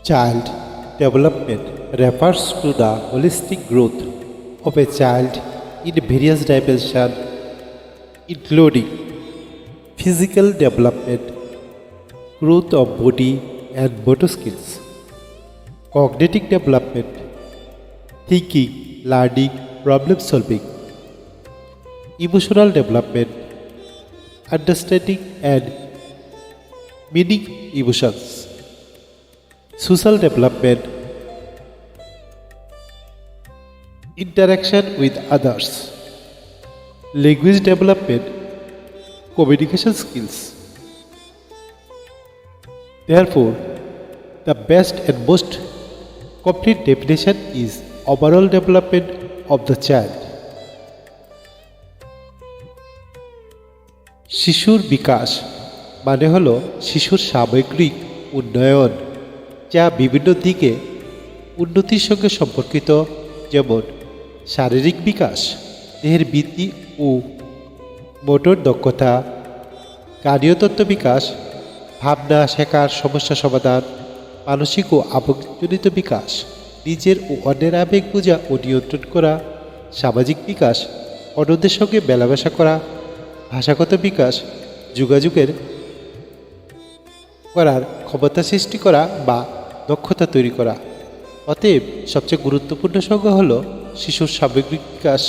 Child development refers to the holistic growth of a child in various dimensions, including physical development, growth of body and motor skills, cognitive development, thinking, learning, problem solving, emotional development, understanding and meaning emotions, social development, interaction with others, language development, communication skills. Therefore, the best and most complete definition is overall development of the child. শিশুর বিকাশ মানে হলো শিশুর সামগ্রিক উন্নয়ন, যা বিভিন্ন দিকে উন্নতির সঙ্গে সম্পর্কিত, যেমন শারীরিক বিকাশ, দেহের বৃদ্ধি ও মোটর দক্ষতা, জ্ঞানীয় তত্ত্ব বিকাশ, ভাবনা, শেখার, সমস্যা সমাধান, মানসিক ও আবেগজনিত বিকাশ, নিজের ও অন্যের আবেগ বোঝা ও নিয়ন্ত্রণ করা, সামাজিক বিকাশ, অন্যদের সঙ্গে মেলামেশা করা, ভাষাগত বিকাশ, যোগাযোগের করার ক্ষমতা সৃষ্টি করা বা দক্ষতা তৈরি করা। অতএব সবচেয়ে গুরুত্বপূর্ণ সংজ্ঞা হল শিশুর সামগ্রিক বিকাশ।